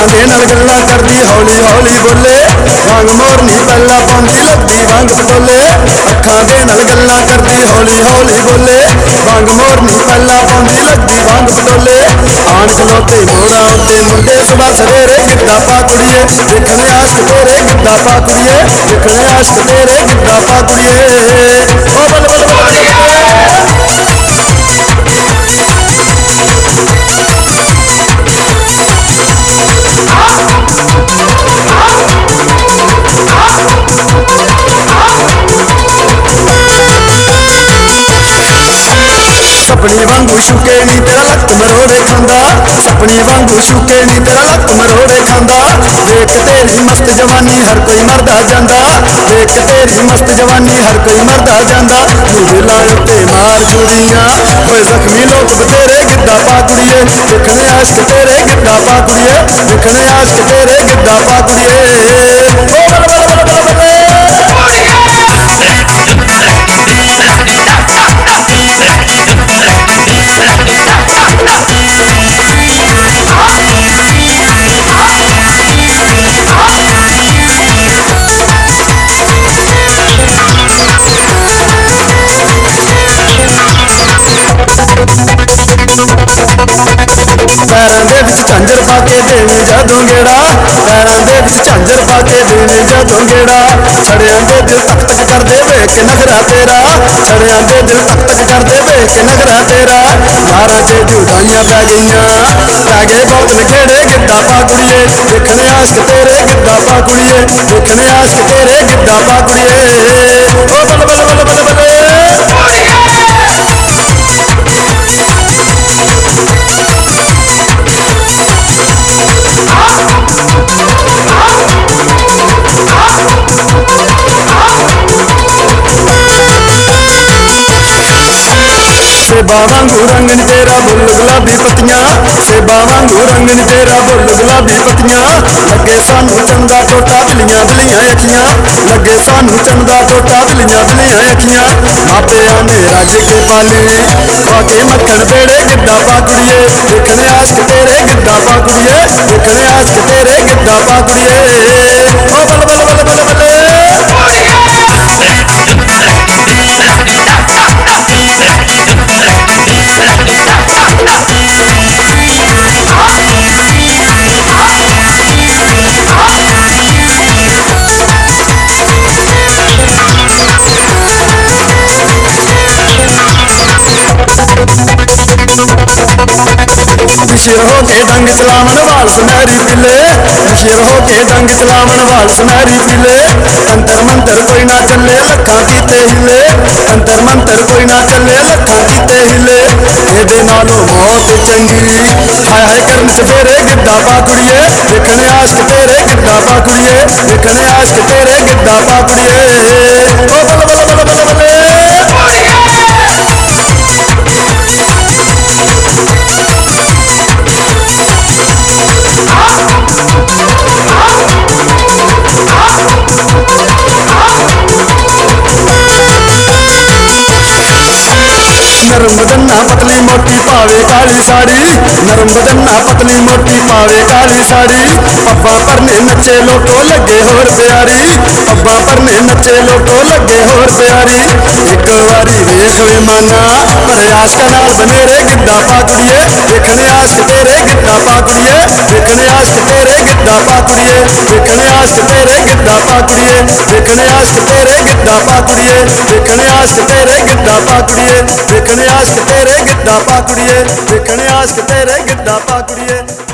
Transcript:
ਦੇ ਨਾਲ ਗੱਲਾਂ ਕਰਦੀ ਹੌਲੀ ਹੌਲੀ ਬੋਲੇ ਵਾਂਗ ਮੋਰਨੀ ਪਹਿਲਾਂ ਪਾਉਂਦੀ ਲੱਗਦੀ ਵਾਂਗ ਪਟੋਲੇ ਅੱਖਾਂ ਦੇ ਨਾਲ ਗੱਲਾਂ ਕਰਦੀ ਹੌਲੀ ਹੌਲੀ ਬੋਲੇ ਵਾਂਗ ਮੋਰਨੀ ਪਹਿਲਾਂ ਪਾਉਂਦੀ ਲੱਗਦੀ ਵਾਂਗ ਪਟੋਲੇ ਆਣ ਖਲੋਤੇ ਮੋੜਾ ਉੱਤੇ ਮੁੰਡੇ ਸੁਬਾ ਸਵੇਰੇ ਗਿੱਧਾ ਪਾ ਕੁੜੀਏ ਦੇਖਣ ਆਸ਼ਕ ਤੇਰੇ ਗਿੱਧਾ ਪਾ ਕੁੜੀਏ ਦੇਖਣ ਆਸ਼ਕ ਤੇਰੇ ਗਿੱਧਾ ਪਾ ਕੁੜੀਏ ਓ ਬੱਲ ਬੱਲ ਬੱਲ सपनी वांगू शुके नी तेरा लक मरोड़े खांदा सपनी वांगू शुके नी तेरा लक मरोड़े खांदा देख तेरी मस्त जवानी हर कोई मरदा जांदा देख तेरी मस्त जवानी हर कोई मरदा जांदा दिलां उत्ते मार कुड़ियां ओए जख्मी लोग बतेरे गिद्धा पा कुड़िए देखने आशक तेरे गिद्धा पा कुड़िए देखने आशक तेरे गिद्धा पा कुड़िए ओ बल बल बल बल बल पैरां दे विच झांजर पा के देने जदों गेड़ा पैरां दे विच झांजर पा के देने जदों गेड़ा छड़ियां दे दिल तक तक कर दे वे के नगरा तेरा छड़ियां दे दिल तक तक कर दे वे के नगरा तेरा यारां च जुदाइयां पै गईयां पै गए बहुत नखेड़े गिद्धा पा कुड़िए देखने आशक तेरे गिद्धा पा कुड़िए देखने आशक तेरे गिद्धा पा कुड़िए ओ बल बल बल बल बल सेबा वांगू रंग नी तेरा बुल गुलाबी पत्तियां सेबा वांगू रंग नी तेरा बुल गुलाबी पत्तियां लगे सानू चंदा टोटा बिलियां बिलियां अखियां लगे सानू चंदा टोटा बिलियां बिलियां अखियां मापियां ने रज के पाले पाके मक्खन पेड़े गिद्धा पा कुड़िए देखने आशक तेरे गिद्धा पा कुड़िए देखने आशक तेरे गिद्धा पा कुड़िए ओ बल बल बल बल बल मुशीर होके डंग चलावन वाल सुनहरी पीले मुशीर होके डंग चलावन वाल सुनहरी पीले अंतर मंतर कोई ना चले लखां कीते हिले अंतर मंतर कोई ना चले लखां कीते हिले एदे नालों मौत चंगी हाय हाय करन चफेरे गिद्धा पा कुड़िए देखने आशक तेरे गिद्धा पा कुड़िए देखने आशक तेरे गिद्धा पा कुड़िए ओ बल बल बल बल बल नरम बदन्ना पतली मोटी पावे काली साड़ी नरम बदन्ना पतली मोटी पावे काली साड़ी पब्बा परने नचे लोटो लगे होर प्यारी पब्बा परने नचे लोटो लगे होर प्यारी एक बारी वेख वे माना पर आशका नाल बनेरे गिद्धा पा कुड़िए देखने आशक तेरे गिद्धा पा कुड़िए देखने आशक तेरे गिद्धा पा कुड़िए देखने आशक तेरे गिद्धा पा कुड़िए देखने आशक तेरे गिद्धा पा कुड़िए देखने आशक तेरे गिद्धा पा कुड़िए देखने आशक तेरे गिद्धा पा कुड़िए देखने आशक तेरे गिद्धा पा कुड़िए।